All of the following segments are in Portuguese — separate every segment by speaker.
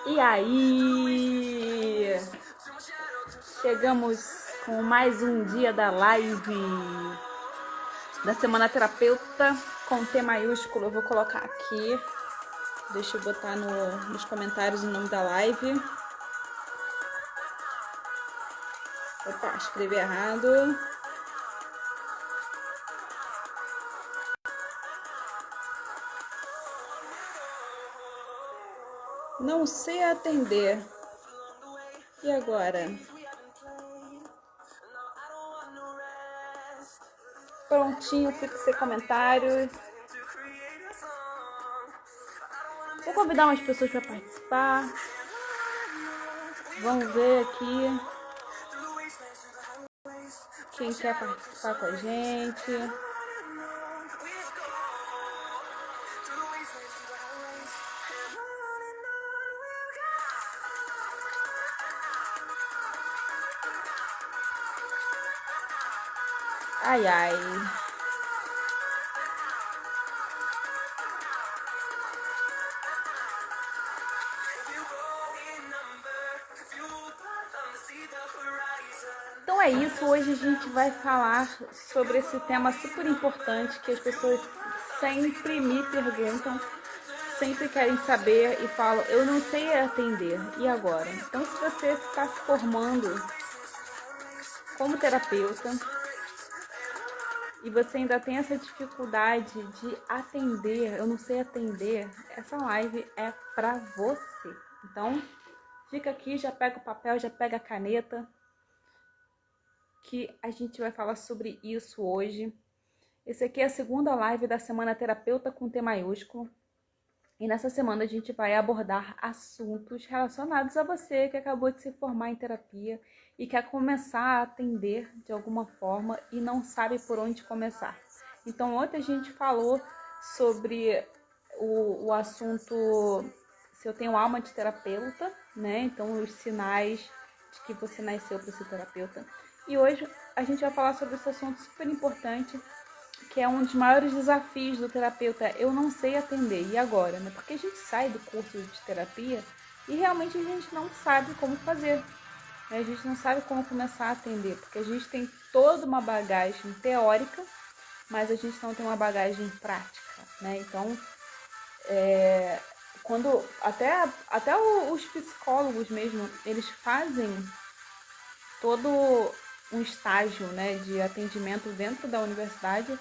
Speaker 1: E aí, chegamos com mais um dia da live da Semana Terapeuta com T maiúsculo. Eu vou colocar aqui, deixa eu botar nos comentários o nome da live. Opa, escrevi errado. Não sei atender. E agora? Prontinho, fixei comentários. Vou convidar umas pessoas para participar. Vamos ver aqui quem quer participar com a gente. Ai, ai. Então é isso, hoje a gente vai falar sobre esse tema super importante que as pessoas sempre me perguntam, sempre querem saber e falam, eu não sei atender, e agora? Então se você está se formando como terapeuta e você ainda tem essa dificuldade de atender, eu não sei atender, essa live é para você. Então fica aqui, já pega o papel, já pega a caneta, que a gente vai falar sobre isso hoje. Esse aqui é a segunda live da Semana Terapeuta com T maiúsculo. E nessa semana a gente vai abordar assuntos relacionados a você que acabou de se formar em terapia e quer começar a atender de alguma forma e não sabe por onde começar. Então ontem a gente falou sobre o assunto se eu tenho alma de terapeuta, né? Então os sinais de que você nasceu para ser terapeuta. E hoje a gente vai falar sobre esse assunto super importante, que é um dos maiores desafios do terapeuta. Eu não sei atender, e agora? Né? Porque a gente sai do curso de terapia e realmente a gente não sabe como fazer. Né? A gente não sabe como começar a atender, porque a gente tem toda uma bagagem teórica, mas a gente não tem uma bagagem prática. Né? Então, quando até os psicólogos mesmo, eles fazem todo um estágio, né, de atendimento dentro da universidade,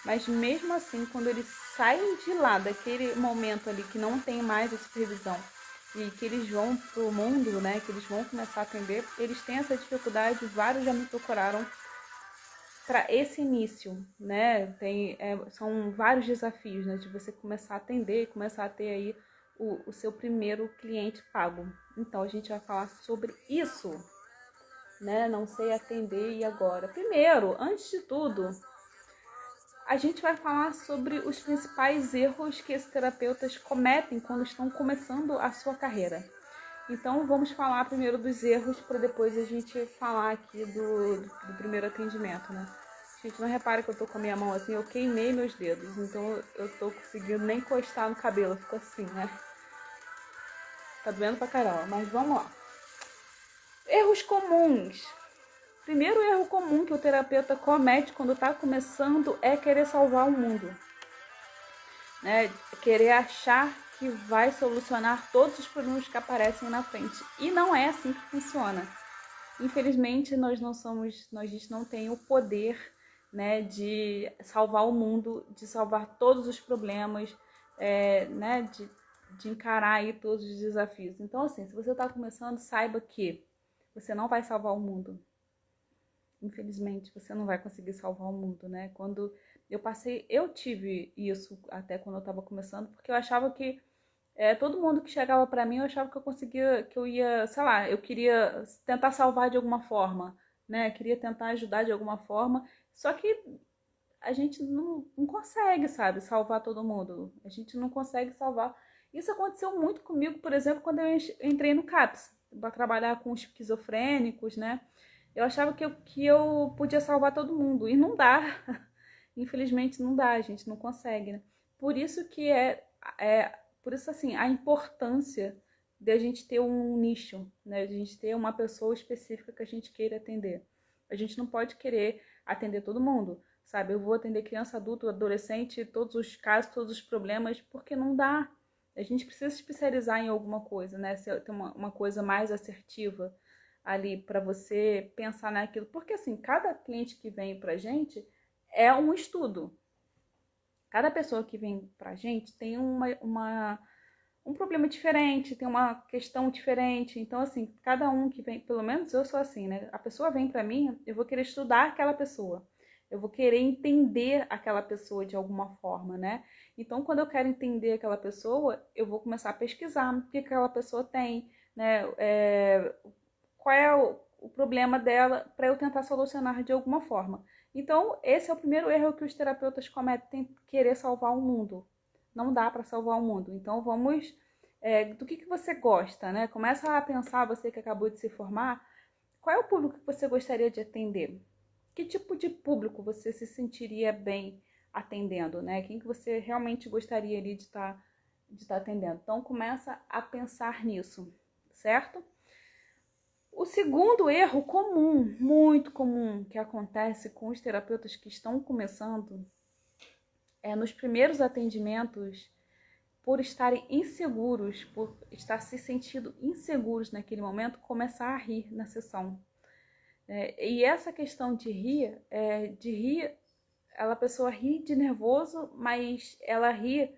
Speaker 1: mas mesmo assim, quando eles saem de lá, daquele momento ali que não tem mais a supervisão e que eles vão pro mundo, né, que eles vão começar a atender, eles têm essa dificuldade, vários já me procuraram para esse início, né, são vários desafios, né, de você começar a atender e começar a ter aí o seu primeiro cliente pago. Então, a gente vai falar sobre isso. Né? Não sei atender, e agora? Primeiro, antes de tudo, a gente vai falar sobre os principais erros que esses terapeutas cometem quando estão começando a sua carreira. Então, vamos falar primeiro dos erros para depois a gente falar aqui do primeiro atendimento, né? Gente, não repara que eu tô com a minha mão assim, eu queimei meus dedos, então eu tô conseguindo nem encostar no cabelo, fica assim, né? Tá doendo pra caramba, mas vamos lá. Erros comuns. Primeiro erro comum que o terapeuta comete quando está começando é querer salvar o mundo, né? Querer achar que vai solucionar todos os problemas que aparecem na frente. E não é assim que funciona. Infelizmente, a gente não tem o poder, né, de salvar o mundo, de salvar todos os problemas, né, de encarar aí todos os desafios. Então, assim, se você está começando, saiba que você não vai salvar o mundo. Infelizmente, você não vai conseguir salvar o mundo, né? Quando eu tive isso até quando eu estava começando, porque eu achava que todo mundo que chegava para mim, eu achava que eu conseguia, que eu ia, sei lá, eu queria tentar salvar de alguma forma, né? Queria tentar ajudar de alguma forma, só que a gente não consegue, sabe, salvar todo mundo. A gente não consegue salvar. Isso aconteceu muito comigo, por exemplo, quando eu entrei no CAPS, para trabalhar com esquizofrênicos, né?
Speaker 2: Eu achava que eu podia salvar todo mundo, e não dá. Infelizmente não dá, a gente não consegue, né? Por isso que por isso assim, a importância de a gente ter um nicho, né? De a gente ter uma pessoa específica que a gente queira atender. A gente não pode querer atender todo mundo, sabe? Eu vou atender criança, adulto, adolescente, todos os casos, todos os problemas, porque não dá. A gente precisa especializar em alguma coisa, né? Ter uma coisa mais assertiva ali para você pensar naquilo. Porque assim, cada cliente que vem pra gente é um estudo. Cada pessoa que vem pra gente tem um problema diferente, tem uma questão diferente. Então, assim, cada um que vem, pelo menos eu sou assim, né? A pessoa vem pra mim, eu vou querer estudar aquela pessoa. Eu vou querer entender aquela pessoa de alguma forma, né? Então, quando eu quero entender aquela pessoa, eu vou começar a pesquisar o que aquela pessoa tem, né? Qual é o problema dela para eu tentar solucionar de alguma forma. Então, esse é o primeiro erro que os terapeutas cometem, querer salvar o mundo. Não dá para salvar o mundo. Então, vamos do que você gosta, né? Começa a pensar, você que acabou de se formar, qual é o público que você gostaria de atender? Que tipo de público você se sentiria bem atendendo, né? Quem que você realmente gostaria ali de estar atendendo? Então, começa a pensar nisso, certo? O segundo erro comum, muito comum, que acontece com os terapeutas que estão começando é nos primeiros atendimentos, por estarem inseguros, por estar se sentindo inseguros naquele momento, começar a rir na sessão. E essa questão de rir, a pessoa ri de nervoso, mas ela ri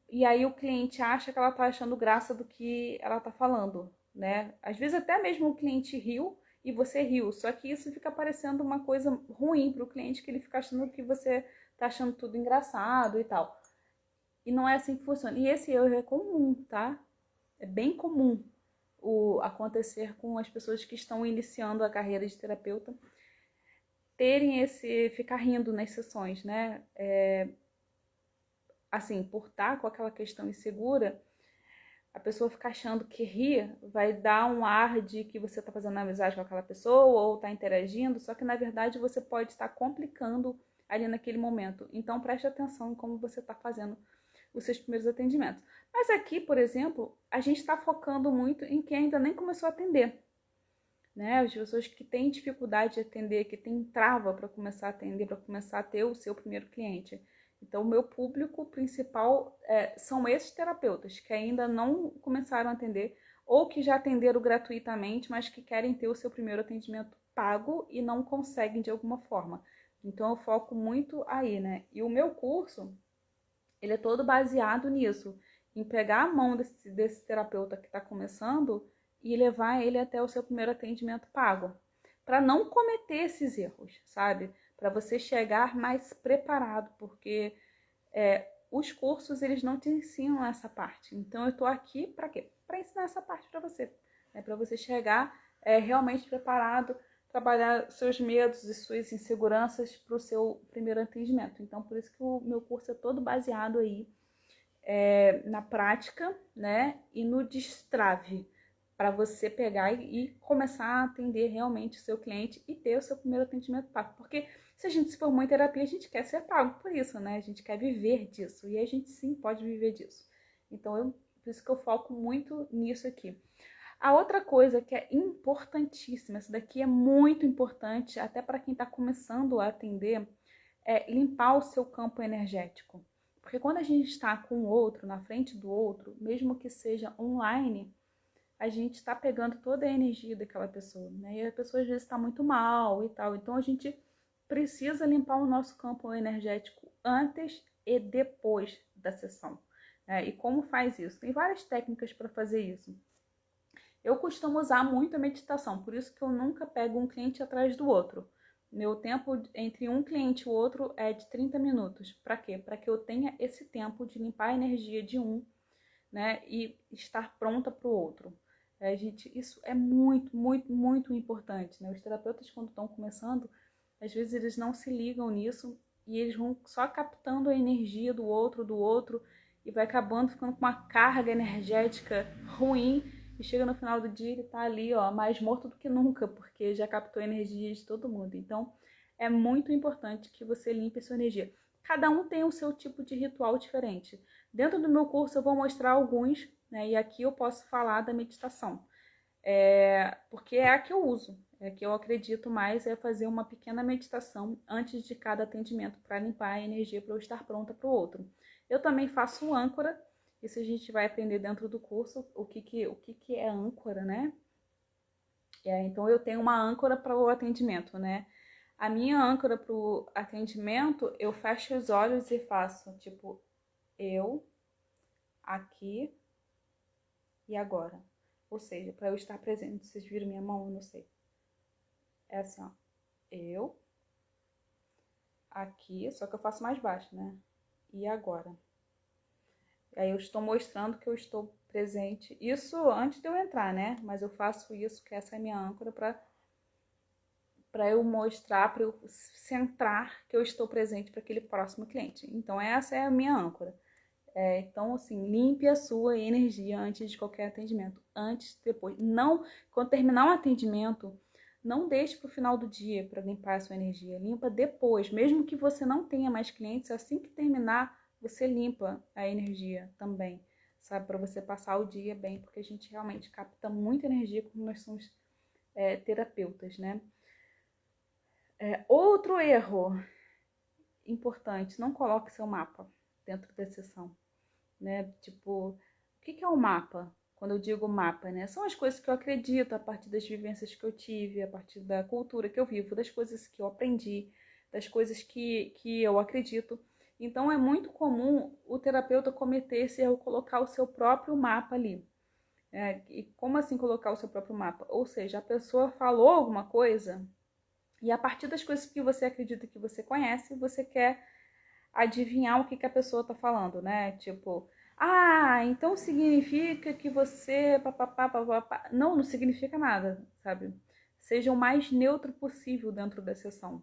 Speaker 2: e aí o cliente acha que ela tá achando graça do que ela tá falando, né? Às vezes até mesmo o cliente riu e você riu, só que isso fica parecendo uma coisa ruim pro cliente, que ele fica achando que você tá achando tudo engraçado e tal. E não é assim que funciona. E esse erro é comum, tá? É bem comum acontecer com as pessoas que estão iniciando a carreira de terapeuta, terem ficar rindo nas sessões, né? Assim, por estar com aquela questão insegura, a pessoa fica achando que rir vai dar um ar de que você está fazendo amizade com aquela pessoa ou está interagindo, só que na verdade você pode estar complicando ali naquele momento. Então preste atenção em como você está fazendo os seus primeiros atendimentos. Mas aqui, por exemplo, a gente está focando muito em quem ainda nem começou a atender, né? As pessoas que têm dificuldade de atender, que têm trava para começar a atender, para começar a ter o seu primeiro cliente. Então, o meu público principal são esses terapeutas que ainda não começaram a atender ou que já atenderam gratuitamente, mas que querem ter o seu primeiro atendimento pago e não conseguem de alguma forma. Então, eu foco muito aí, né? E o meu curso, ele é todo baseado nisso, em pegar a mão desse terapeuta que está começando e levar ele até o seu primeiro atendimento pago, para não cometer esses erros, sabe? Para você chegar mais preparado, porque os cursos eles não te ensinam essa parte. Então eu estou aqui para quê? Para ensinar essa parte para você, para você chegar realmente preparado, trabalhar seus medos e suas inseguranças para o seu primeiro atendimento. Então por isso que o meu curso é todo baseado aí na prática, né, e no destrave, para você pegar e começar a atender realmente o seu cliente e ter o seu primeiro atendimento pago. Porque se a gente se formou em terapia, a gente quer ser pago por isso, né? A gente quer viver disso e a gente sim pode viver disso. Então, por isso que eu foco muito nisso aqui. A outra coisa que é importantíssima, essa daqui é muito importante, até para quem está começando a atender, é limpar o seu campo energético. Porque quando a gente está com o outro, na frente do outro, mesmo que seja online, a gente está pegando toda a energia daquela pessoa, né? E a pessoa às vezes está muito mal e tal. Então a gente precisa limpar o nosso campo energético antes e depois da sessão. E como faz isso? Tem várias técnicas para fazer isso. Eu costumo usar muito a meditação, por isso que eu nunca pego um cliente atrás do outro. Meu tempo entre um cliente e o outro é de 30 minutos. Para quê? Para que eu tenha esse tempo de limpar a energia de um, né, e estar pronta para o outro. Gente, isso é muito, muito, muito importante, né? Os terapeutas, quando estão começando, às vezes eles não se ligam nisso e eles vão só captando a energia do outro, e vai acabando ficando com uma carga energética ruim, e chega no final do dia ele tá ali, ó, mais morto do que nunca, porque já captou energia de todo mundo. Então, é muito importante que você limpe a sua energia. Cada um tem o seu tipo de ritual diferente. Dentro do meu curso eu vou mostrar alguns, né? E aqui eu posso falar da meditação. Porque é a que eu uso, é a que eu acredito mais, é fazer uma pequena meditação antes de cada atendimento para limpar a energia para eu estar pronta para o outro. Eu também faço âncora, isso a gente vai aprender dentro do curso, o que é âncora, né? Então eu tenho uma âncora para o atendimento, né? A minha âncora para o atendimento, eu fecho os olhos e faço, tipo, eu, aqui e agora. Ou seja, para eu estar presente. Vocês viram minha mão? Eu não sei. É assim, ó. Eu, aqui, só que eu faço mais baixo, né? E agora. Aí eu estou mostrando que eu estou presente. Isso antes de eu entrar, né? Mas eu faço isso, que essa é a minha âncora, para eu mostrar, para eu centrar que eu estou presente para aquele próximo cliente. Então, essa é a minha âncora. Então, assim, limpe a sua energia antes de qualquer atendimento. Antes, depois. Não, quando terminar um atendimento, não deixe para o final do dia para limpar a sua energia. Limpa depois. Mesmo que você não tenha mais clientes, assim que terminar, você limpa a energia também. Sabe? Para você passar o dia bem. Porque a gente realmente capta muita energia quando nós somos terapeutas, né? Outro erro importante, não coloque seu mapa dentro da sessão, né? Tipo, o que é um mapa? Quando eu digo mapa, né? São as coisas que eu acredito a partir das vivências que eu tive, a partir da cultura que eu vivo, das coisas que eu aprendi, das coisas que eu acredito. Então, é muito comum o terapeuta cometer esse erro, colocar o seu próprio mapa ali. E como assim colocar o seu próprio mapa? Ou seja, a pessoa falou alguma coisa e a partir das coisas que você acredita que você conhece, você quer adivinhar o que a pessoa está falando, né? Tipo, então significa que você... Papapá, papapá. Não, não significa nada, sabe? Seja o mais neutro possível dentro da sessão.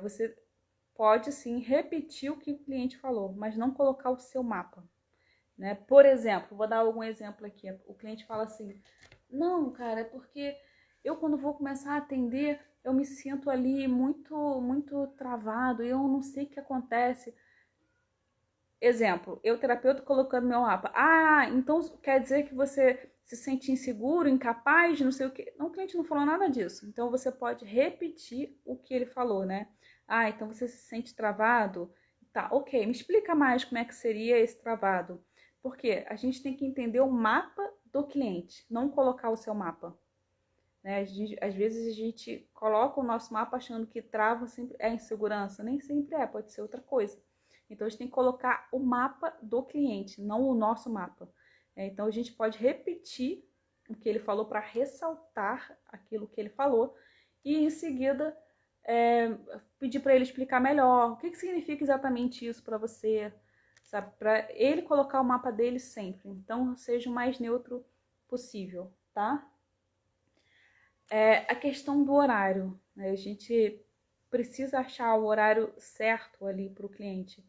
Speaker 2: Você pode, sim, repetir o que o cliente falou, mas não colocar o seu mapa, né? Por exemplo, vou dar algum exemplo aqui. O cliente fala assim, não, cara, é porque eu quando vou começar a atender, eu me sinto ali muito travado, eu não sei o que acontece. Exemplo, eu terapeuta colocando meu mapa. Então quer dizer que você se sente inseguro, incapaz, não sei o que. Não, o cliente não falou nada disso. Então você pode repetir o que ele falou, né? Então você se sente travado? Tá, ok, me explica mais como é que seria esse travado. Porque a gente tem que entender o mapa do cliente, não colocar o seu mapa. Né? Às vezes a gente coloca o nosso mapa achando que trava sempre é insegurança. Nem sempre pode ser outra coisa. Então a gente tem que colocar o mapa do cliente, não o nosso mapa. Então a gente pode repetir o que ele falou para ressaltar aquilo que ele falou e em seguida pedir para ele explicar melhor o que significa exatamente isso para você, sabe? Para ele colocar o mapa dele sempre. Então seja o mais neutro possível, tá? A questão do horário, né? A gente precisa achar o horário certo ali para o cliente.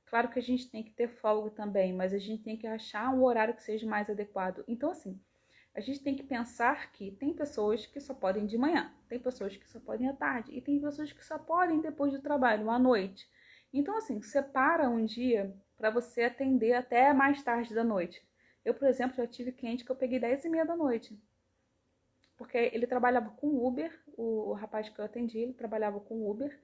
Speaker 2: Claro que a gente tem que ter folga também, mas a gente tem que achar um horário que seja mais adequado. Então, assim, a gente tem que pensar que tem pessoas que só podem de manhã, tem pessoas que só podem à tarde e tem pessoas que só podem depois do trabalho, à noite. Então, assim, separa um dia para você atender até mais tarde da noite. Eu, por exemplo, já tive cliente que eu peguei 10h30 da noite. Porque ele trabalhava com Uber, o rapaz que eu atendi, ele trabalhava com Uber.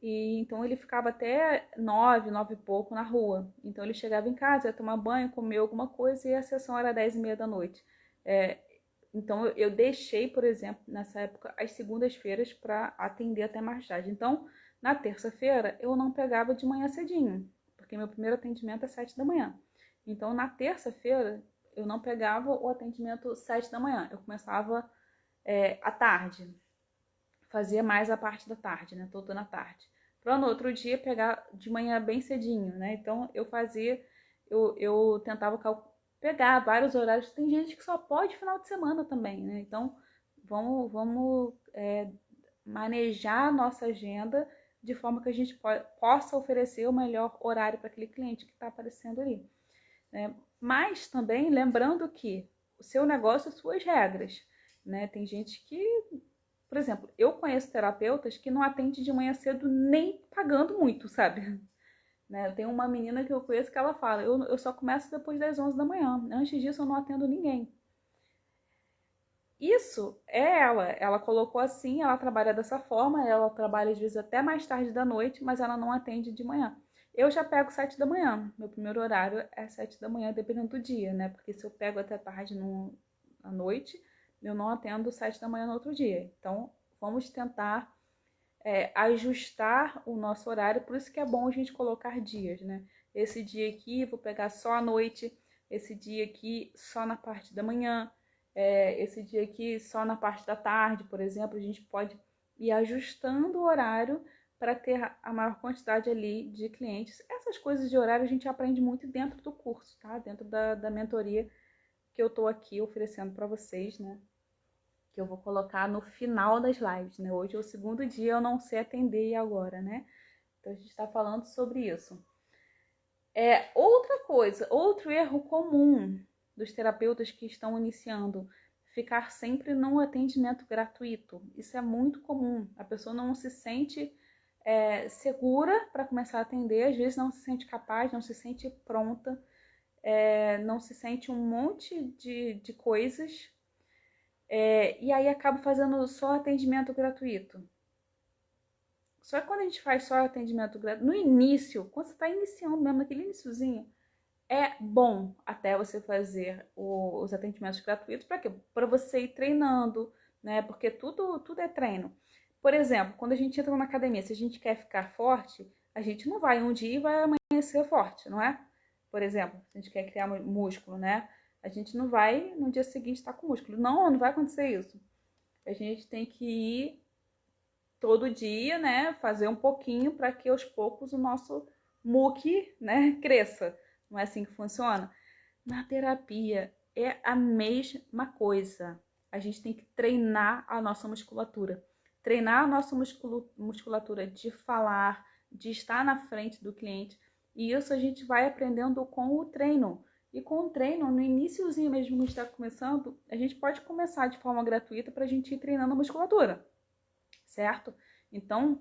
Speaker 2: E então ele ficava até 9 e pouco na rua. Então ele chegava em casa, ia tomar banho, comer alguma coisa e a sessão era 10h30 da noite. Então eu deixei, por exemplo, nessa época, as segundas-feiras para atender até mais tarde. Então, na terça-feira, eu não pegava de manhã cedinho, porque meu primeiro atendimento é 7 da manhã. Então, na terça-feira, eu não pegava o atendimento 7 da manhã. Eu começava à tarde. Fazia mais a parte da tarde, né? Toda na tarde. Para no outro dia pegar de manhã bem cedinho, né? Então eu tentava pegar vários horários. Tem gente que só pode final de semana também, né? Então vamos manejar a nossa agenda de forma que a gente possa oferecer o melhor horário para aquele cliente que está aparecendo ali. Né? Mas também lembrando que o seu negócio, as suas regras, né? Tem gente que, por exemplo, eu conheço terapeutas que não atende de manhã cedo nem pagando muito, sabe? Né? Eu tenho uma menina que eu conheço que ela fala, eu só começo depois das 11 da manhã, antes disso eu não atendo ninguém. Isso é ela colocou assim, ela trabalha dessa forma, ela trabalha às vezes até mais tarde da noite, mas ela não atende de manhã. Eu já pego 7 da manhã, meu primeiro horário é 7 da manhã, dependendo do dia, né? Porque se eu pego até tarde à noite, eu não atendo 7 da manhã no outro dia. Então, vamos tentar ajustar o nosso horário, por isso que é bom a gente colocar dias, né? Esse dia aqui vou pegar só à noite, esse dia aqui só na parte da manhã, esse dia aqui só na parte da tarde, por exemplo, a gente pode ir ajustando o horário para ter a maior quantidade ali de clientes. Essas coisas de horário a gente aprende muito dentro do curso, tá? Dentro da mentoria que eu tô aqui oferecendo para vocês, né? Que eu vou colocar no final das lives, né? Hoje é o segundo dia, eu não sei atender e agora, né? Então a gente está falando sobre isso. Outra coisa, outro erro comum dos terapeutas que estão iniciando, ficar sempre num atendimento gratuito. Isso é muito comum. A pessoa não se sente segura para começar a atender, às vezes não se sente capaz, não se sente pronta, não se sente um monte de coisas. E aí acabo fazendo só atendimento gratuito. Só que quando a gente faz só atendimento gratuito, no início, quando você está iniciando mesmo, naquele iniciozinho, é bom até você fazer os atendimentos gratuitos. Para quê? Para você ir treinando, né? Porque tudo é treino. Por exemplo, quando a gente entra na academia, se a gente quer ficar forte, a gente não vai um dia e vai amanhecer forte, não é? Por exemplo, se a gente quer criar músculo, né? A gente não vai no dia seguinte estar com músculo. Não vai acontecer isso. A gente tem que ir todo dia, né? Fazer um pouquinho para que aos poucos o nosso muque, né, cresça. Não é assim que funciona? Na terapia é a mesma coisa. A gente tem que treinar a nossa musculatura. Treinar a nossa musculatura de falar, de estar na frente do cliente. E isso a gente vai aprendendo com o treino. E com o treino, no iniciozinho mesmo que a gente está começando, a gente pode começar de forma gratuita para a gente ir treinando a musculatura, certo? Então,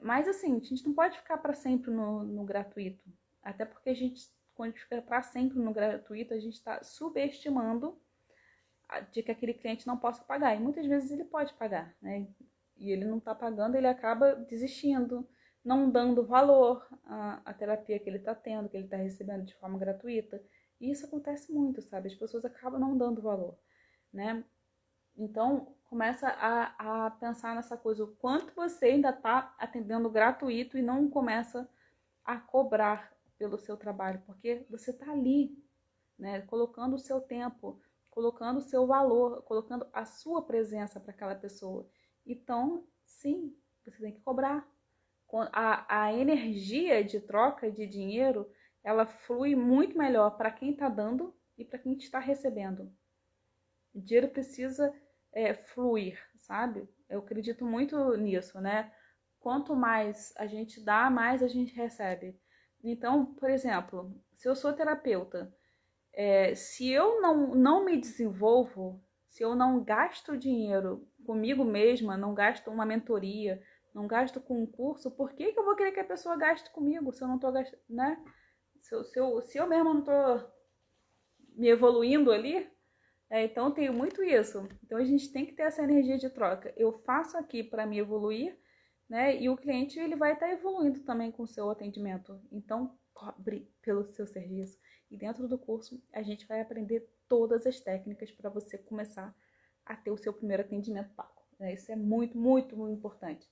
Speaker 2: mas assim, a gente não pode ficar para sempre no gratuito. Até porque quando a gente fica para sempre no gratuito, a gente está subestimando de que aquele cliente não possa pagar. E muitas vezes ele pode pagar, né? E ele não está pagando, ele acaba desistindo, não dando valor à terapia que ele está tendo, que ele está recebendo de forma gratuita. E isso acontece muito, sabe? As pessoas acabam não dando valor, né? Então, começa a pensar nessa coisa, o quanto você ainda está atendendo gratuito e não começa a cobrar pelo seu trabalho, porque você está ali, né, colocando o seu tempo, colocando o seu valor, colocando a sua presença para aquela pessoa. Então, sim, você tem que cobrar. A energia de troca de dinheiro, ela flui muito melhor para quem está dando e para quem está recebendo. O dinheiro precisa fluir, sabe? Eu acredito muito nisso, né? Quanto mais a gente dá, mais a gente recebe. Então, por exemplo, se eu sou terapeuta, se eu não me desenvolvo, se eu não gasto dinheiro comigo mesma, não gasto uma mentoria, não gasto com um curso, por que eu vou querer que a pessoa gaste comigo se eu não estou gastando, né? Se eu mesma não estou me evoluindo ali, então, eu tenho muito isso. Então, a gente tem que ter essa energia de troca. Eu faço aqui para me evoluir, né? E o cliente ele vai estar evoluindo também com o seu atendimento. Então, cobre pelo seu serviço. E dentro do curso, a gente vai aprender todas as técnicas para você começar a ter o seu primeiro atendimento pago. Isso é muito, muito, muito importante.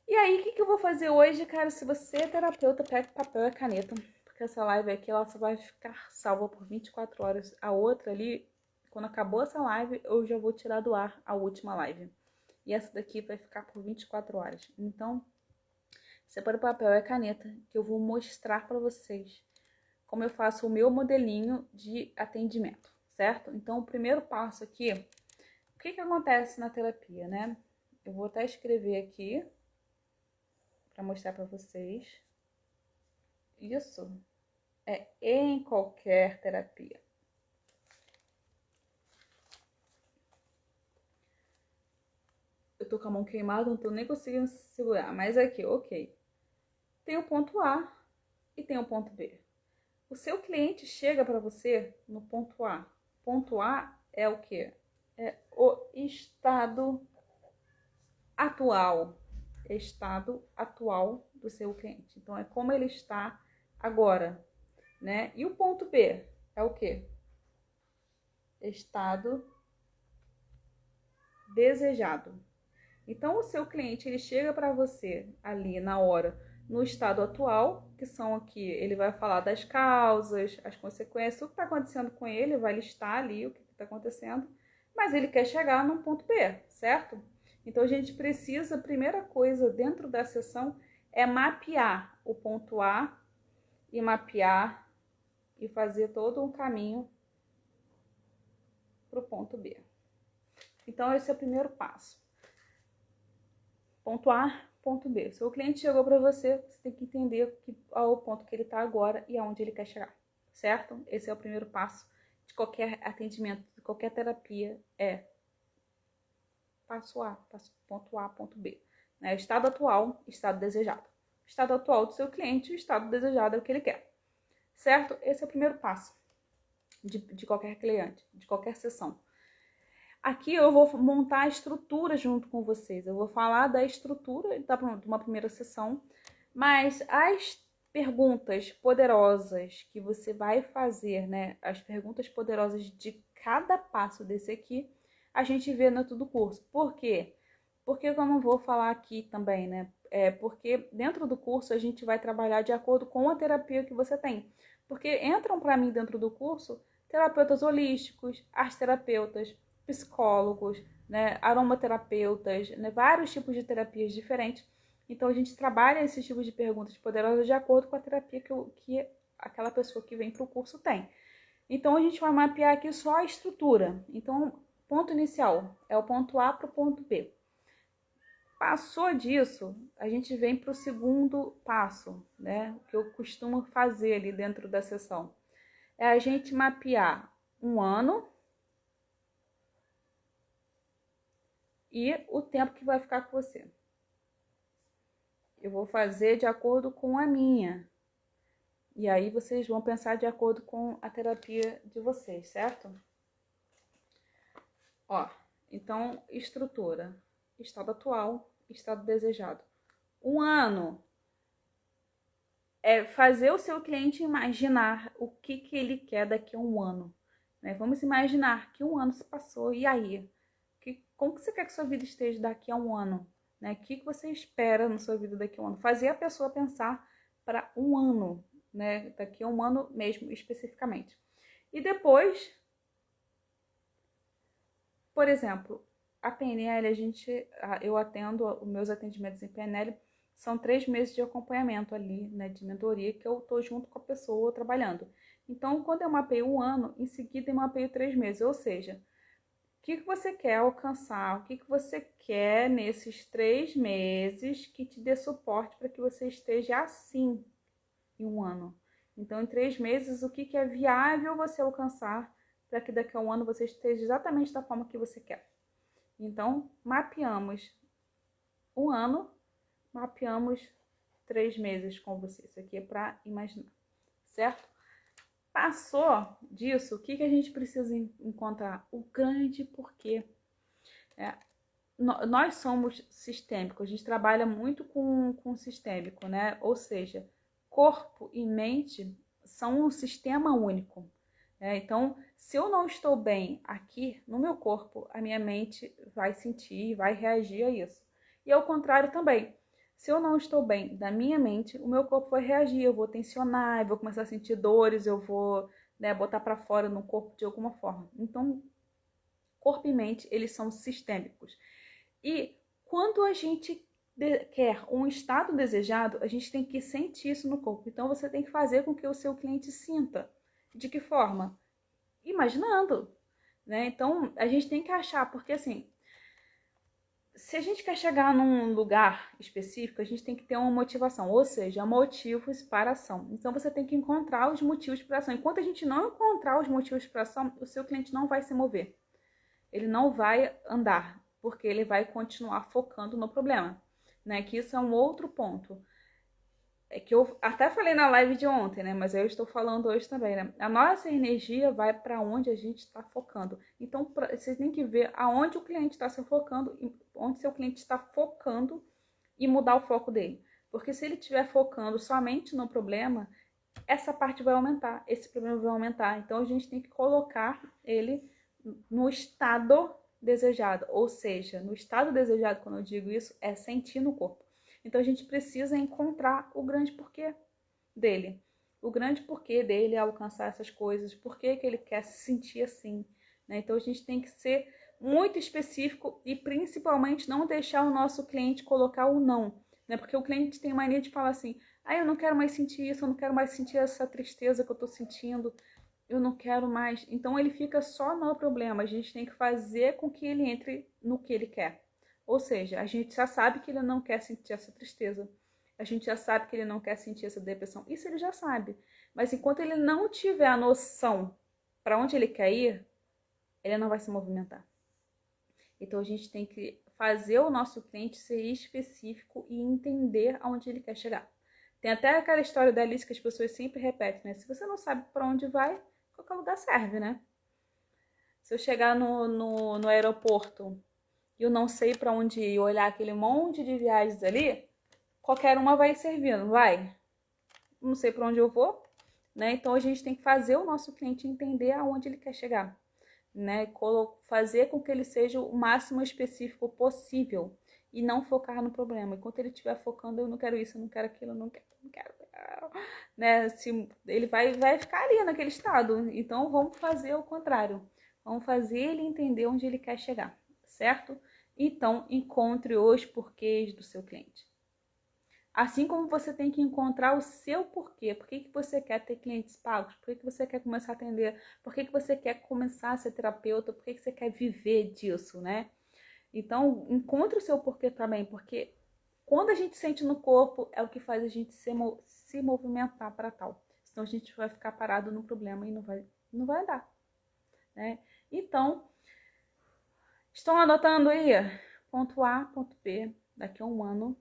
Speaker 2: E aí, o que eu vou fazer hoje, cara? Se você é terapeuta, pega papel e caneta. Porque essa live aqui, ela só vai ficar salva por 24 horas. A outra ali, quando acabou essa live, eu já vou tirar do ar a última live. E essa daqui vai ficar por 24 horas. Então, separa o papel e a caneta, que eu vou mostrar para vocês como eu faço o meu modelinho de atendimento, certo? Então, o primeiro passo aqui, o que acontece na terapia, né? Eu vou até escrever aqui para mostrar para vocês. Isso é em qualquer terapia. tô com a mão queimada, não tô nem conseguindo segurar. Mas aqui, ok. Tem o ponto A e tem o ponto B. O seu cliente chega para você no ponto A. Ponto A é o quê? É o estado atual. Estado atual do seu cliente. Então, é como ele está agora, né? E o ponto B é o quê? Estado desejado. Então, o seu cliente, ele chega para você ali na hora, no estado atual, que são aqui, ele vai falar das causas, as consequências, o que está acontecendo com ele, vai listar ali o que está acontecendo, mas ele quer chegar num ponto B, certo? Então, a gente precisa, a primeira coisa dentro da sessão é mapear o ponto A e mapear e fazer todo um caminho para o ponto B. Então, esse é o primeiro passo. Ponto A, ponto B. Se o cliente chegou para você, você tem que entender ao ponto que ele está agora e aonde ele quer chegar, certo? Esse é o primeiro passo de qualquer atendimento, de qualquer terapia, é passo A, ponto A, ponto B. Né? Estado atual, estado desejado. Estado atual do seu cliente, o estado desejado é o que ele quer, certo? Esse é o primeiro passo de qualquer cliente, de qualquer sessão. Aqui eu vou montar a estrutura junto com vocês. Eu vou falar da estrutura de uma primeira sessão, mas as perguntas poderosas que você vai fazer, né? As perguntas poderosas de cada passo desse aqui, a gente vê no Tudo Curso. Por quê? Porque eu não vou falar aqui também, né? Porque dentro do curso a gente vai trabalhar de acordo com a terapia que você tem. Porque entram para mim dentro do curso terapeutas holísticos, arteterapeutas, psicólogos, né, aromaterapeutas, né, vários tipos de terapias diferentes. Então, a gente trabalha esses tipos de perguntas poderosas de acordo com a terapia que aquela pessoa que vem para o curso tem. Então, a gente vai mapear aqui só a estrutura. Então, ponto inicial é o ponto A para o ponto B. Passou disso, a gente vem para o segundo passo, né, que eu costumo fazer ali dentro da sessão. É a gente mapear um ano e o tempo que vai ficar com você. Eu vou fazer de acordo com a minha. E aí vocês vão pensar de acordo com a terapia de vocês, certo? Ó, então, estrutura. Estado atual, estado desejado. Um ano é fazer o seu cliente imaginar o que ele quer daqui a um ano. Né? Vamos imaginar que um ano se passou, e aí? Como que você quer que sua vida esteja daqui a um ano? Né? O que você espera na sua vida daqui a um ano? Fazer a pessoa pensar para um ano, né? Daqui a um ano mesmo, especificamente. E depois, por exemplo, a PNL, eu atendo, os meus atendimentos em PNL são 3 meses de acompanhamento ali, né, de mentoria, que eu tô junto com a pessoa trabalhando. Então, quando eu mapeio um ano, em seguida eu mapeio 3 meses, ou seja, o que você quer alcançar? O que você quer nesses 3 meses que te dê suporte para que você esteja assim em um ano? Então, em 3 meses, o que é viável você alcançar para que daqui a um ano você esteja exatamente da forma que você quer? Então, mapeamos um ano, mapeamos 3 meses com você. Isso aqui é para imaginar, certo? Passou disso, o que a gente precisa encontrar? O grande porquê. Nós somos sistêmicos, a gente trabalha muito com sistêmico, né? Ou seja, corpo e mente são um sistema único. Então, se eu não estou bem aqui no meu corpo, a minha mente vai sentir, vai reagir a isso. E ao contrário também. Se eu não estou bem da minha mente, o meu corpo vai reagir, eu vou tensionar, eu vou começar a sentir dores, eu vou, né, botar para fora no corpo de alguma forma. Então, corpo e mente, eles são sistêmicos. E quando a gente quer um estado desejado, a gente tem que sentir isso no corpo. Então, você tem que fazer com que o seu cliente sinta. De que forma? Imaginando, né? Então, a gente tem que achar, porque assim, se a gente quer chegar num lugar específico, a gente tem que ter uma motivação, ou seja, motivos para ação. Então, você tem que encontrar os motivos para ação. Enquanto a gente não encontrar os motivos para ação, o seu cliente não vai se mover. Ele não vai andar. porque ele vai continuar focando no problema, né? Que isso é um outro ponto. É que eu até falei na live de ontem, né? Mas eu estou falando hoje também, né? A nossa energia vai para onde a gente está focando. Então, você tem que ver aonde o cliente está se focando, onde seu cliente está focando e mudar o foco dele. Porque se ele estiver focando somente no problema, essa parte vai aumentar, esse problema vai aumentar. Então, a gente tem que colocar ele no estado desejado. Ou seja, no estado desejado, quando eu digo isso, é sentir no corpo. Então, a gente precisa encontrar o grande porquê dele. O grande porquê dele é alcançar essas coisas, por que ele quer se sentir assim, né? Então, a gente tem que ser muito específico e, principalmente, não deixar o nosso cliente colocar o não, né? Porque o cliente tem mania de falar assim, eu não quero mais sentir isso, eu não quero mais sentir essa tristeza que eu tô sentindo, eu não quero mais. Então, ele fica só no problema. A gente tem que fazer com que ele entre no que ele quer. Ou seja, a gente já sabe que ele não quer sentir essa tristeza. A gente já sabe que ele não quer sentir essa depressão. Isso ele já sabe. Mas enquanto ele não tiver a noção para onde ele quer ir, ele não vai se movimentar. Então a gente tem que fazer o nosso cliente ser específico e entender aonde ele quer chegar. Tem até aquela história da Alice que as pessoas sempre repetem, né? Se você não sabe para onde vai, qualquer lugar serve, né? Se eu chegar no aeroporto e eu não sei para onde ir, olhar aquele monte de viagens ali, qualquer uma vai servindo, vai. Não sei para onde eu vou, né? Então a gente tem que fazer o nosso cliente entender aonde ele quer chegar, né? Fazer com que ele seja o máximo específico possível e não focar no problema. Enquanto ele estiver focando, eu não quero isso, eu não quero aquilo, eu não quero, né? Se ele vai ficar ali naquele estado. Então vamos fazer o contrário. Vamos fazer ele entender onde ele quer chegar, certo? Então, encontre os porquês do seu cliente. Assim como você tem que encontrar o seu porquê. Por que você quer ter clientes pagos? Por que você quer começar a atender? Por que você quer começar a ser terapeuta? Por que você quer viver disso, né? Então, encontre o seu porquê também, porque quando a gente sente no corpo, é o que faz a gente se movimentar para tal. Senão a gente vai ficar parado no problema e não vai dar, né? Então, estão anotando aí? Ponto A, ponto B, daqui a um ano,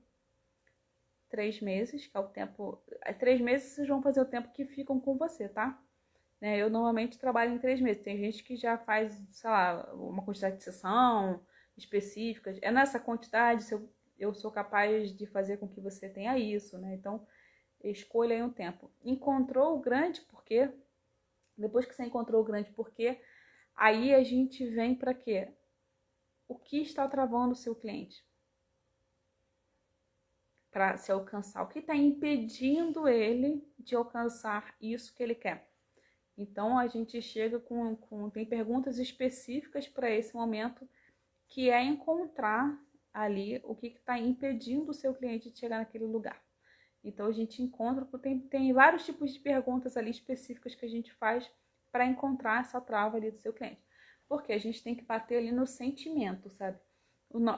Speaker 2: 3 meses, que é o tempo... 3 meses vocês vão fazer o tempo que ficam com você, tá? Né? Eu normalmente trabalho em 3 meses. Tem gente que já faz, sei lá, uma quantidade de sessão específicas. É nessa quantidade, se eu sou capaz de fazer com que você tenha isso, né? Então, escolha aí um tempo. Encontrou o grande porquê? Depois que você encontrou o grande porquê, aí a gente vem para quê? O que está travando o seu cliente para se alcançar? O que está impedindo ele de alcançar isso que ele quer? Então, a gente chega tem perguntas específicas para esse momento, que é encontrar ali o que está impedindo o seu cliente de chegar naquele lugar. Então, a gente encontra, tem vários tipos de perguntas ali específicas que a gente faz para encontrar essa trava ali do seu cliente. Porque a gente tem que bater ali no sentimento, sabe?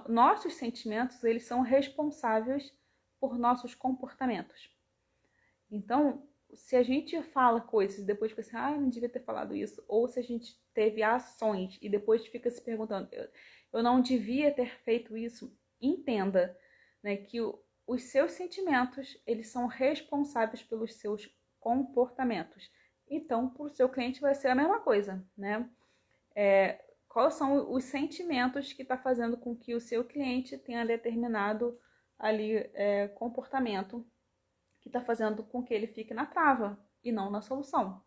Speaker 2: Nossos sentimentos, eles são responsáveis por nossos comportamentos. Então, se a gente fala coisas e depois fica assim, não devia ter falado isso, ou se a gente teve ações e depois fica se perguntando, eu não devia ter feito isso, entenda, né, que os seus sentimentos, eles são responsáveis pelos seus comportamentos. Então, para o seu cliente vai ser a mesma coisa, né? Quais são os sentimentos que está fazendo com que o seu cliente tenha determinado ali comportamento que está fazendo com que ele fique na trava e não na solução.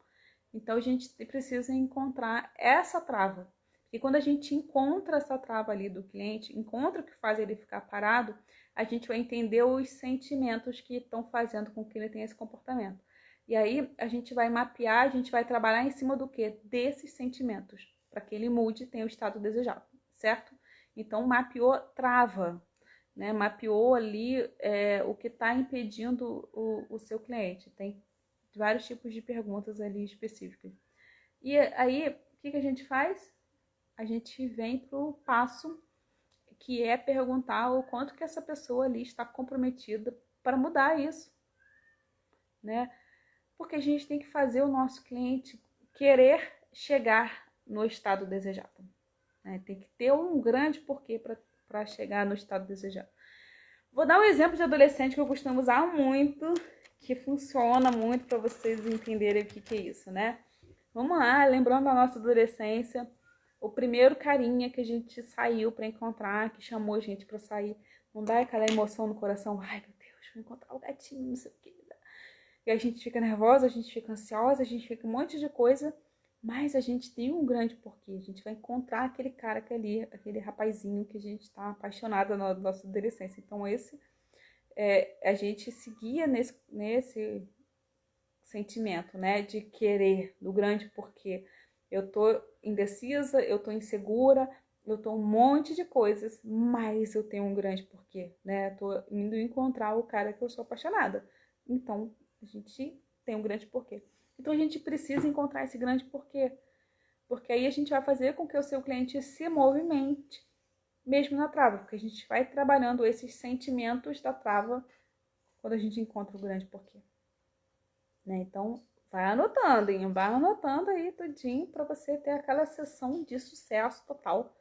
Speaker 2: Então, a gente precisa encontrar essa trava. E quando a gente encontra essa trava ali do cliente, encontra o que faz ele ficar parado, a gente vai entender os sentimentos que estão fazendo com que ele tenha esse comportamento. E aí, a gente vai mapear, a gente vai trabalhar em cima do quê? Desses sentimentos, para que ele mude e tenha o estado desejado, certo? Então, mapeou trava, né? Mapeou ali o que está impedindo o seu cliente. Tem vários tipos de perguntas ali específicas. E aí, o que a gente faz? A gente vem para o passo que é perguntar o quanto que essa pessoa ali está comprometida para mudar isso, né? Porque a gente tem que fazer o nosso cliente querer chegar no estado desejado. né? Tem que ter um grande porquê para chegar no estado desejado. Vou dar um exemplo de adolescente que eu costumo usar muito, que funciona muito para vocês entenderem o que é isso, né? Vamos lá, lembrando da nossa adolescência, o primeiro carinha que a gente saiu para encontrar, que chamou a gente para sair, não dá aquela emoção no coração, ai meu Deus, vou encontrar o gatinho, não sei o que. E a gente fica nervosa, a gente fica ansiosa, a gente fica um monte de coisa, mas a gente tem um grande porquê. A gente vai encontrar aquele cara que ali, aquele rapazinho que a gente está apaixonada na nossa adolescência. Então esse a gente seguia nesse sentimento, né, de querer, do grande porquê. Eu tô indecisa, eu tô insegura, eu tô um monte de coisas, mas eu tenho um grande porquê, né? Eu tô indo encontrar o cara que eu sou apaixonada. Então, a gente tem um grande porquê. Então, a gente precisa encontrar esse grande porquê. Porque aí a gente vai fazer com que o seu cliente se movimente, mesmo na trava. Porque a gente vai trabalhando esses sentimentos da trava quando a gente encontra o grande porquê. Né? Então, vai anotando, hein? Vai anotando aí tudinho para você ter aquela sessão de sucesso total.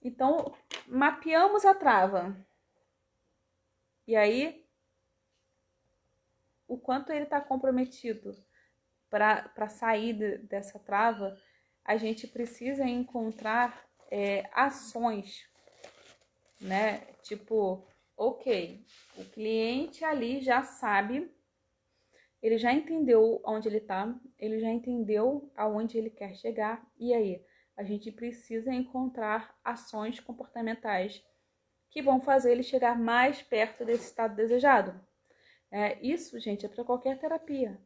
Speaker 2: Então, mapeamos a trava. E aí, o quanto ele está comprometido para sair dessa trava, a gente precisa encontrar ações, né? Tipo, ok, o cliente ali já sabe, ele já entendeu onde ele está, ele já entendeu aonde ele quer chegar, e aí? A gente precisa encontrar ações comportamentais que vão fazer ele chegar mais perto desse estado desejado. Isso, gente, é para qualquer terapia.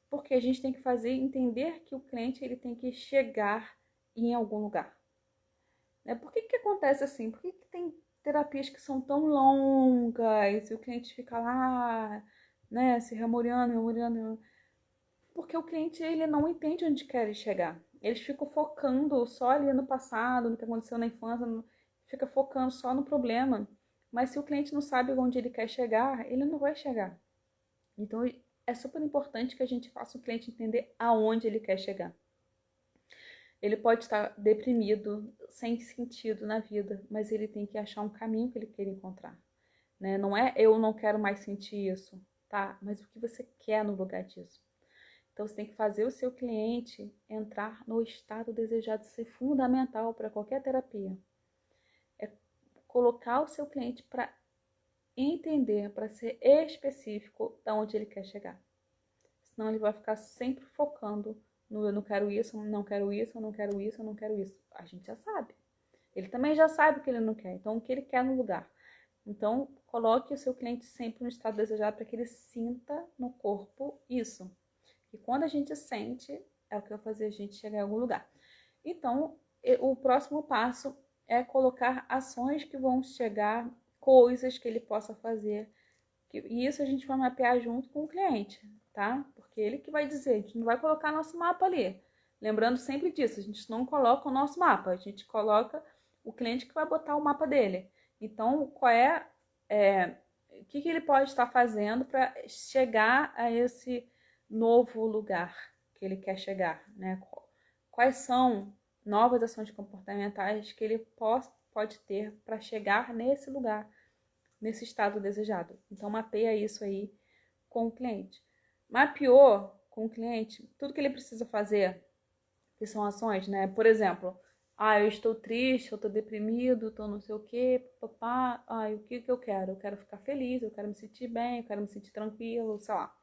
Speaker 2: Porque a gente tem que fazer entender que o cliente ele tem que chegar em algum lugar. Por que acontece assim? Por que tem terapias que são tão longas e o cliente fica lá, né, se remoendo? Porque o cliente ele não entende onde quer chegar. Eles ficam focando só ali no passado, no que aconteceu na infância, fica focando só no problema. Mas se o cliente não sabe onde ele quer chegar, ele não vai chegar. Então, é super importante que a gente faça o cliente entender aonde ele quer chegar. Ele pode estar deprimido, sem sentido na vida, mas ele tem que achar um caminho que ele queira encontrar. Né? Não é eu não quero mais sentir isso, tá? Mas o que você quer no lugar disso? Então, você tem que fazer o seu cliente entrar no estado desejado. Isso é fundamental para qualquer terapia. É colocar o seu cliente para entender, para ser específico de onde ele quer chegar. Senão ele vai ficar sempre focando no eu não quero isso, não quero isso, eu não quero isso, eu não quero isso. A gente já sabe. Ele também já sabe o que ele não quer. Então, o que ele quer no lugar. Então, coloque o seu cliente sempre no estado desejado para que ele sinta no corpo isso. E quando a gente sente, é o que vai fazer a gente chegar em algum lugar. Então, o próximo passo é colocar ações que vão chegar, coisas que ele possa fazer. E isso a gente vai mapear junto com o cliente, tá? Porque ele que vai dizer, a gente não vai colocar nosso mapa ali. Lembrando sempre disso, a gente não coloca o nosso mapa, a gente coloca o cliente que vai botar o mapa dele. Então, qual o que ele pode estar fazendo para chegar a esse novo lugar que ele quer chegar, né? Quais são novas ações comportamentais que ele pode ter para chegar nesse lugar, nesse estado desejado. Então, mapeia isso aí com o cliente. Mapeou com o cliente tudo que ele precisa fazer, que são ações, né? Por exemplo, eu estou triste, eu estou deprimido, estou não sei o quê, papá, o que eu quero? Eu quero ficar feliz, eu quero me sentir bem, eu quero me sentir tranquilo, sei lá,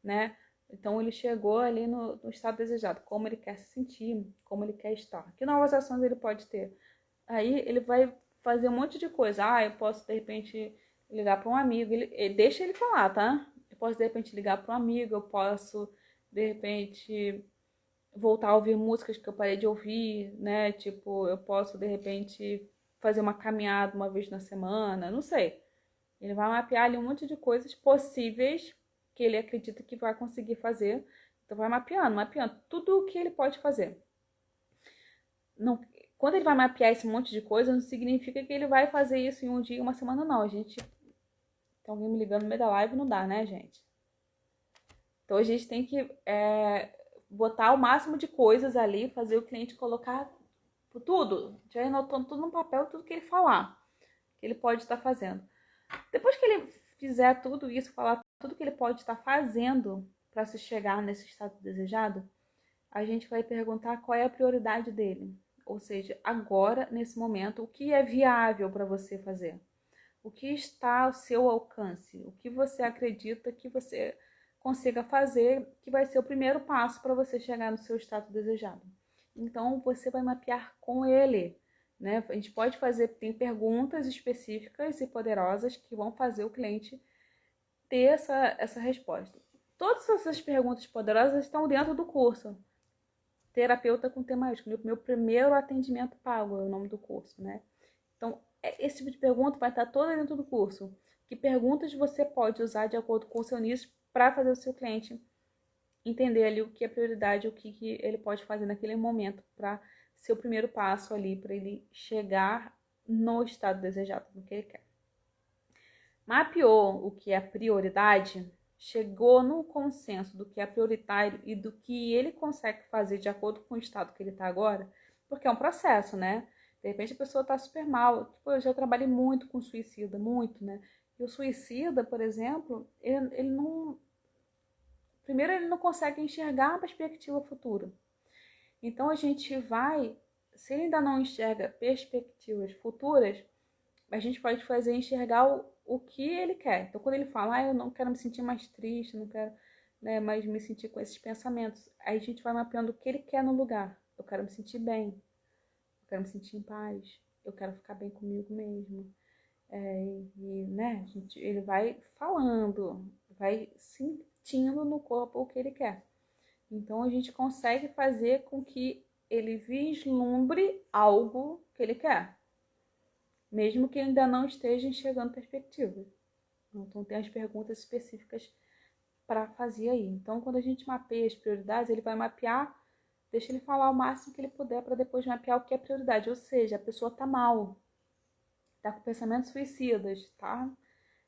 Speaker 2: né? Então, ele chegou ali no estado desejado, como ele quer se sentir, como ele quer estar. Que novas ações ele pode ter? Aí, ele vai fazer um monte de coisa. Eu posso, de repente, ligar para um amigo. Deixa ele falar, tá? Eu posso, de repente, ligar para um amigo. Eu posso, de repente, voltar a ouvir músicas que eu parei de ouvir, né? Tipo, eu posso, de repente, fazer uma caminhada uma vez na semana. Não sei. Ele vai mapear ali um monte de coisas possíveis que ele acredita que vai conseguir fazer. Então, vai mapeando tudo o que ele pode fazer. Não, quando ele vai mapear esse monte de coisa, não significa que ele vai fazer isso em um dia, uma semana, não. Tem alguém me ligando no meio da live, não dá, né, gente? Então, a gente tem que botar o máximo de coisas ali, fazer o cliente colocar tudo, já ir anotando tudo no papel, tudo que ele falar, que ele pode estar fazendo. Depois que ele fizer tudo isso, falar tudo que ele pode estar fazendo para se chegar nesse estado desejado, a gente vai perguntar qual é a prioridade dele. Ou seja, agora, nesse momento, o que é viável para você fazer? O que está ao seu alcance? O que você acredita que você consiga fazer, que vai ser o primeiro passo para você chegar no seu estado desejado. Então, você vai mapear com ele, né? A gente pode fazer, tem perguntas específicas e poderosas que vão fazer o cliente ter essa resposta. Todas essas perguntas poderosas estão dentro do curso. Terapeuta com T maiúsculo, meu primeiro atendimento pago é o nome do curso, né? Então, esse tipo de pergunta vai estar toda dentro do curso. Que perguntas você pode usar de acordo com o seu nicho para fazer o seu cliente entender ali o que é prioridade, o que ele pode fazer naquele momento para ser o primeiro passo ali, para ele chegar no estado desejado, no que ele quer. Mapeou o que é prioridade, chegou no consenso do que é prioritário e do que ele consegue fazer de acordo com o estado que ele está agora, porque é um processo, né? De repente a pessoa está super mal. Tipo, eu já trabalhei muito com suicida, muito, né? E o suicida, por exemplo, ele não... Primeiro, ele não consegue enxergar a perspectiva futura. Então, a gente vai... Se ele ainda não enxerga perspectivas futuras, a gente pode fazer enxergar o que ele quer. Então, quando ele fala, eu não quero me sentir mais triste, não quero, né, mais me sentir com esses pensamentos, aí a gente vai mapeando o que ele quer no lugar. Eu quero me sentir bem, eu quero me sentir em paz, eu quero ficar bem comigo mesmo. Né, ele vai falando, vai sentindo no corpo o que ele quer. Então, a gente consegue fazer com que ele vislumbre algo que ele quer, mesmo que ele ainda não esteja enxergando perspectivas. Então, tem as perguntas específicas para fazer aí. Então, quando a gente mapeia as prioridades, ele vai mapear, deixa ele falar o máximo que ele puder para depois mapear o que é prioridade. Ou seja, a pessoa está mal, está com pensamentos suicidas, está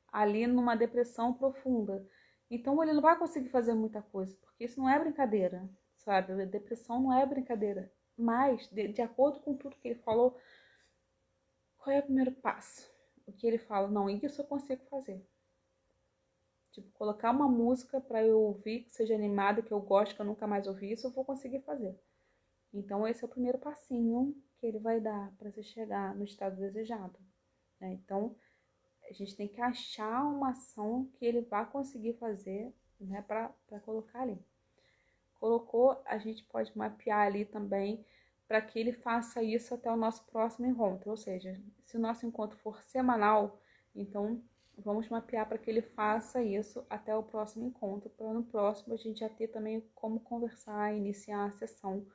Speaker 2: ali numa depressão profunda. Então, ele não vai conseguir fazer muita coisa, porque isso não é brincadeira, sabe? A depressão não é brincadeira. Mas, de acordo com tudo que ele falou, qual é o primeiro passo? O que ele fala, não, isso eu consigo fazer. Tipo, colocar uma música para eu ouvir, que seja animada, que eu gosto, que eu nunca mais ouvi, isso eu vou conseguir fazer. Então, esse é o primeiro passinho que ele vai dar para você chegar no estado desejado, né? Então, a gente tem que achar uma ação que ele vai conseguir fazer, né, para colocar ali. Colocou, a gente pode mapear ali também para que ele faça isso até o nosso próximo encontro. Ou seja, se o nosso encontro for semanal, então vamos mapear para que ele faça isso até o próximo encontro, para no próximo a gente já ter também como conversar, iniciar a sessão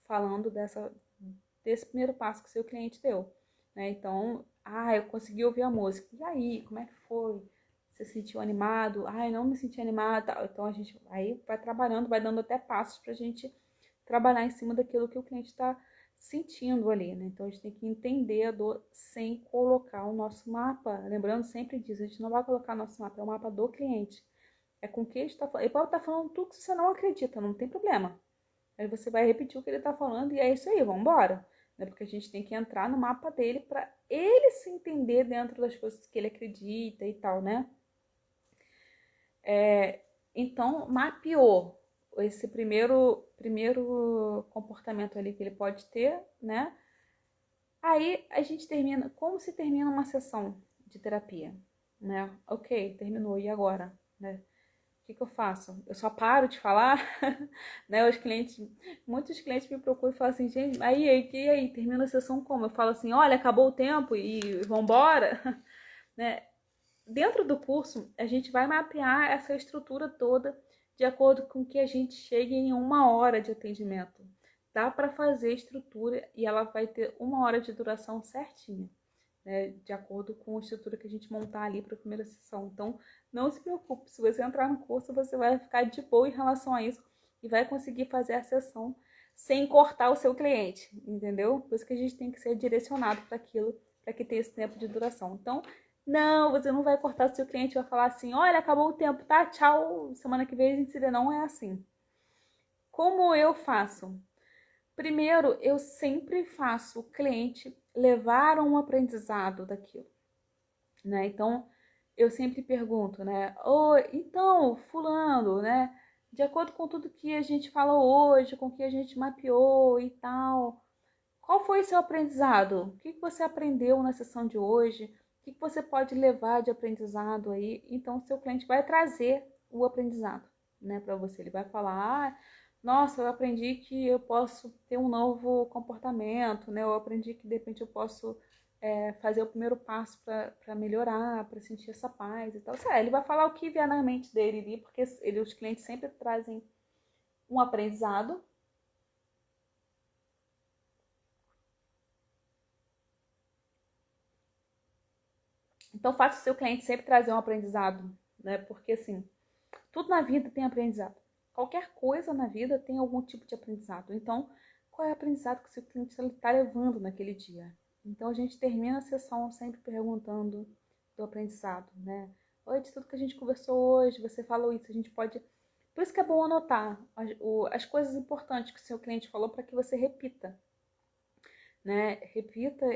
Speaker 2: falando desse primeiro passo que o seu cliente deu, né? Então, eu consegui ouvir a música. E aí, como é que foi? Você se sentiu animado? Não me senti animado. Então, a gente aí vai trabalhando, vai dando até passos pra gente trabalhar em cima daquilo que o cliente está sentindo ali, né? Então, a gente tem que entender a dor sem colocar o nosso mapa. Lembrando sempre disso, a gente não vai colocar nosso mapa, é o mapa do cliente. É com o que ele está falando. Ele pode estar falando tudo que você não acredita, não tem problema. Aí você vai repetir o que ele está falando e é isso aí, vamos embora. Né? Porque a gente tem que entrar no mapa dele para ele se entender dentro das coisas que ele acredita e tal, né? Então, mapeou esse primeiro comportamento ali que ele pode ter, né? Aí a gente termina, como se termina uma sessão de terapia, né? Ok, terminou, e agora, né? O que eu faço? Eu só paro de falar, né? Muitos clientes me procuram e falam assim, gente, aí, termina a sessão como? Eu falo assim, olha, acabou o tempo e vambora, né? Dentro do curso, a gente vai mapear essa estrutura toda de acordo com que a gente chegue em 1 hora de atendimento. Dá para fazer estrutura e ela vai ter 1 hora de duração certinha, né? De acordo com a estrutura que a gente montar ali para a primeira sessão. Então, não se preocupe, se você entrar no curso, você vai ficar de boa em relação a isso e vai conseguir fazer a sessão sem cortar o seu cliente, entendeu? Por isso que a gente tem que ser direcionado para aquilo, para que tenha esse tempo de duração. Então, não, você não vai cortar o seu cliente, vai falar assim, olha, acabou o tempo, tá? Tchau, semana que vem a gente se vê. Não é assim. Como eu faço? Primeiro, eu sempre faço o cliente levar um aprendizado daquilo, né? Então, eu sempre pergunto, né? Então, fulano, né? De acordo com tudo que a gente falou hoje, com o que a gente mapeou e tal, qual foi o seu aprendizado? O que você aprendeu na sessão de hoje? O que você pode levar de aprendizado aí? Então, o seu cliente vai trazer o aprendizado, né, para você. Ele vai falar, nossa, eu aprendi que eu posso ter um novo comportamento, né? Eu aprendi que de repente eu posso fazer o primeiro passo para melhorar, para sentir essa paz e tal. Ele vai falar o que vier na mente dele ali, porque os clientes sempre trazem um aprendizado. Então, faça o seu cliente sempre trazer um aprendizado, né? Porque, assim, tudo na vida tem aprendizado. Qualquer coisa na vida tem algum tipo de aprendizado. Então, qual é o aprendizado que o seu cliente está levando naquele dia? Então, a gente termina a sessão sempre perguntando do aprendizado, né? Oi, de tudo que a gente conversou hoje, você falou isso, a gente pode... Por isso que é bom anotar as coisas importantes que o seu cliente falou para que você repita, né? Repita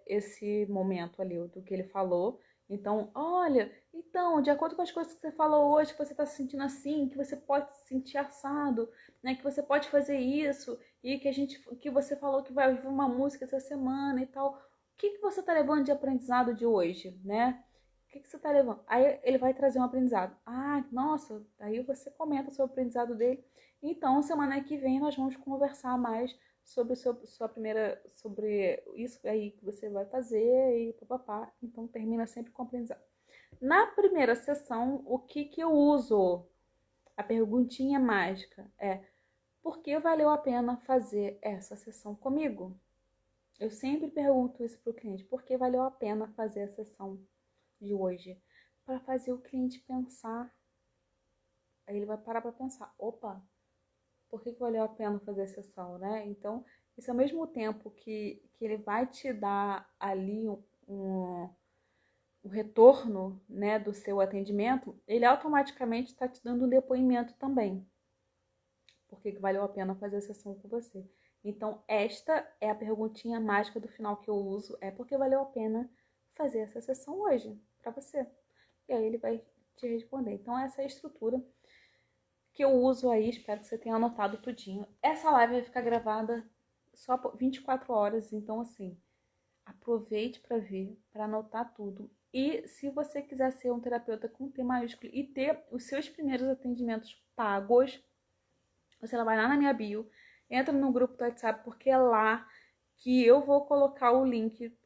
Speaker 2: esse momento ali, do que ele falou. Então, olha, então, de acordo com as coisas que você falou hoje, que você está se sentindo assim, que você pode se sentir assado, né? Que você pode fazer isso, e que você falou que vai ouvir uma música essa semana e tal. O que você está levando de aprendizado de hoje, né? O que você está levando? Aí ele vai trazer um aprendizado. Ah, nossa, aí você comenta sobre o aprendizado dele. Então, semana que vem nós vamos conversar mais sobre sobre isso aí que você vai fazer e papapá. Então termina sempre com aprendizado. Na primeira sessão, o que eu uso? A perguntinha mágica é: por que valeu a pena fazer essa sessão comigo? Eu sempre pergunto isso para o cliente: por que valeu a pena fazer a sessão de hoje? Para fazer o cliente pensar. Aí ele vai parar para pensar: opa, por que valeu a pena fazer a sessão, né? Então, isso ao mesmo tempo que ele vai te dar ali um retorno, né, do seu atendimento, ele automaticamente está te dando um depoimento também. Por que valeu a pena fazer a sessão com você? Então, esta é a perguntinha mágica do final que eu uso, é porque valeu a pena fazer essa sessão hoje para você. E aí ele vai te responder. Então, essa é a estrutura que eu uso aí, espero que você tenha anotado tudinho. Essa live vai ficar gravada só por 24 horas, então assim, aproveite para ver, para anotar tudo. E se você quiser ser um terapeuta com T maiúsculo e ter os seus primeiros atendimentos pagos, você vai lá na minha bio, entra no grupo do WhatsApp, porque é lá que eu vou colocar o link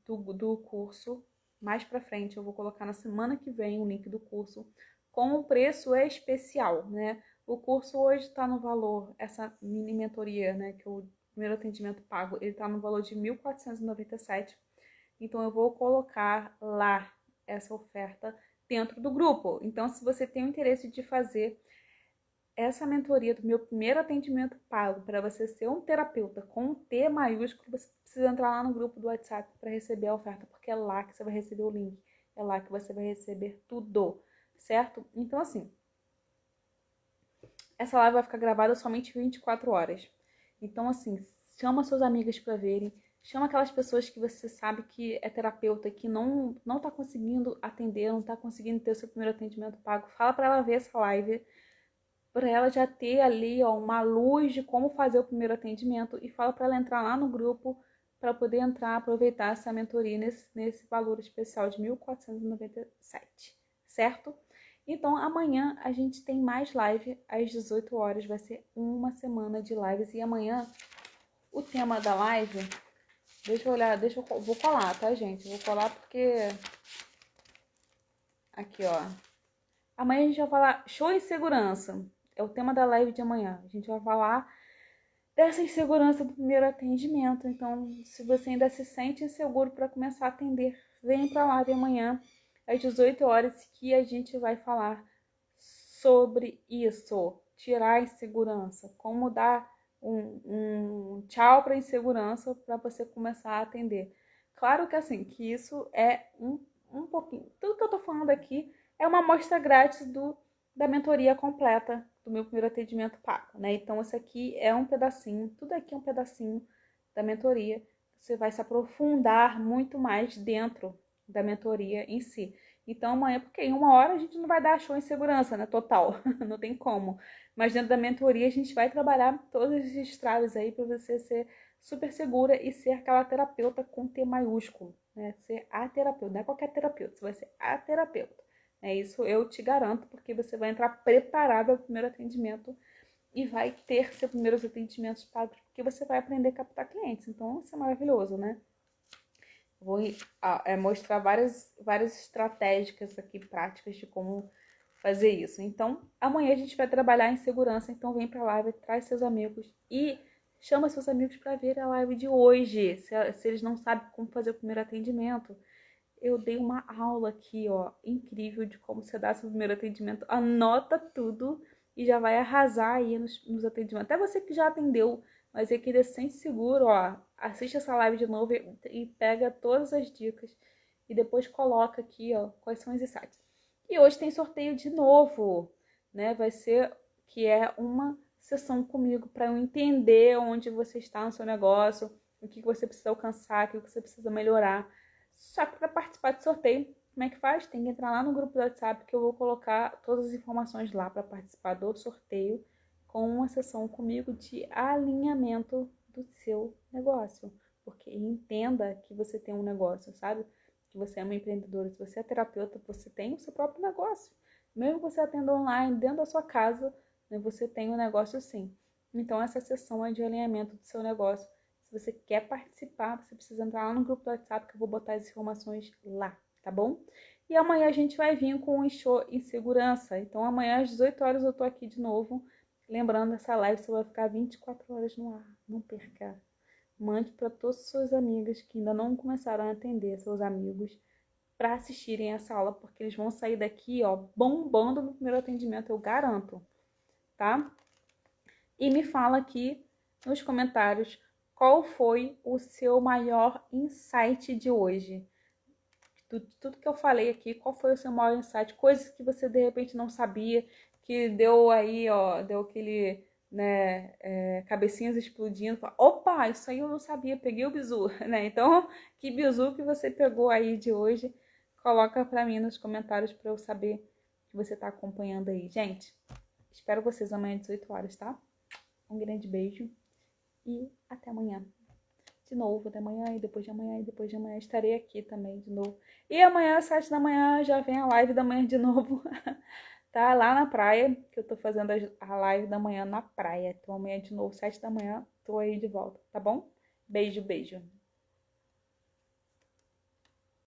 Speaker 2: do curso. Mais para frente, eu vou colocar na semana que vem o link do curso com o preço especial, né? O curso hoje está no valor, essa mini mentoria, né, que o primeiro atendimento pago, ele está no valor de R$ 1.497. Então eu vou colocar lá essa oferta dentro do grupo. Então, se você tem o interesse de fazer essa mentoria do meu primeiro atendimento pago para você ser um terapeuta com um T maiúsculo, você precisa entrar lá no grupo do WhatsApp para receber a oferta, porque é lá que você vai receber o link, é lá que você vai receber tudo, certo? Então, assim, essa live vai ficar gravada somente 24 horas. Então, assim, chama suas amigas para verem, chama aquelas pessoas que você sabe que é terapeuta, que não tá conseguindo atender, não tá conseguindo ter o seu primeiro atendimento pago. Fala para ela ver essa live, para ela já ter ali, ó, uma luz de como fazer o primeiro atendimento, e fala para ela entrar lá no grupo para poder entrar, aproveitar essa mentoria nesse valor especial de 1.497, certo? Então, amanhã a gente tem mais live às 18 horas, vai ser uma semana de lives, e amanhã o tema da live, deixa eu olhar, vou colar, tá, gente? Vou colar porque aqui, ó. Amanhã a gente vai falar show e segurança. É o tema da live de amanhã. A gente vai falar dessa insegurança do primeiro atendimento. Então, se você ainda se sente inseguro para começar a atender, vem para a live amanhã às 18 horas que a gente vai falar sobre isso. Tirar a insegurança, como dar um tchau para a insegurança para você começar a atender. Claro que assim, que isso é um pouquinho. Tudo que eu tô falando aqui é uma amostra grátis da mentoria completa do meu primeiro atendimento pago, né? Então, esse aqui é um pedacinho, tudo aqui é um pedacinho da mentoria. Você vai se aprofundar muito mais dentro da mentoria em si. Então, amanhã, porque em 1 hora a gente não vai dar show em segurança, né? Total, não tem como. Mas dentro da mentoria a gente vai trabalhar todos esses traves aí para você ser super segura e ser aquela terapeuta com T maiúsculo, né? Ser a terapeuta, não é qualquer terapeuta, você vai ser a terapeuta. É isso eu te garanto, porque você vai entrar preparada ao primeiro atendimento e vai ter seus primeiros atendimentos pagos, porque você vai aprender a captar clientes. Então, isso é maravilhoso, né? Vou mostrar várias estratégicas aqui, práticas de como fazer isso. Então, amanhã a gente vai trabalhar em segurança, então vem pra live, traz seus amigos e chama seus amigos para ver a live de hoje, se eles não sabem como fazer o primeiro atendimento. Eu dei uma aula aqui, ó, incrível de como você dá seu primeiro atendimento. Anota tudo e já vai arrasar aí nos atendimentos. Até você que já atendeu, mas é que sente seguro, ó, assiste essa live de novo e pega todas as dicas e depois coloca aqui, ó, quais são os insights. E hoje tem sorteio de novo, né? Vai ser que é uma sessão comigo para eu entender onde você está no seu negócio, o que você precisa alcançar, o que você precisa melhorar. Só que para participar do sorteio, como é que faz? Tem que entrar lá no grupo do WhatsApp que eu vou colocar todas as informações lá para participar do sorteio com uma sessão comigo de alinhamento do seu negócio. Porque entenda que você tem um negócio, sabe? Que você é uma empreendedora, se você é terapeuta, você tem o seu próprio negócio. Mesmo que você atenda online, dentro da sua casa, né, você tem um negócio sim. Então, essa sessão é de alinhamento do seu negócio. Se você quer participar, você precisa entrar lá no grupo do WhatsApp que eu vou botar as informações lá, tá bom? E amanhã a gente vai vir com um show em segurança. Então amanhã às 18 horas eu tô aqui de novo. Lembrando, essa live você vai ficar 24 horas no ar. Não perca. Mande para todas as suas amigas que ainda não começaram a atender, seus amigos, para assistirem essa aula, porque eles vão sair daqui, ó, bombando no primeiro atendimento, eu garanto, tá? E me fala aqui nos comentários qual foi o seu maior insight de hoje. Tudo que eu falei aqui, qual foi o seu maior insight? Coisas que você de repente não sabia, que deu aí, ó, deu aquele, né, cabecinhas explodindo. Opa, isso aí eu não sabia, peguei o bizu, né? Então, que bizu que você pegou aí de hoje? Coloca pra mim nos comentários pra eu saber que você tá acompanhando aí. Gente, espero vocês amanhã às 18 horas, tá? Um grande beijo e até amanhã. De novo, até amanhã e depois de amanhã e depois de amanhã estarei aqui também de novo. E amanhã às 7 da manhã já vem a live da manhã de novo. Tá lá na praia, que eu tô fazendo a live da manhã na praia. Então amanhã de novo, 7 da manhã, tô aí de volta, tá bom? Beijo, beijo.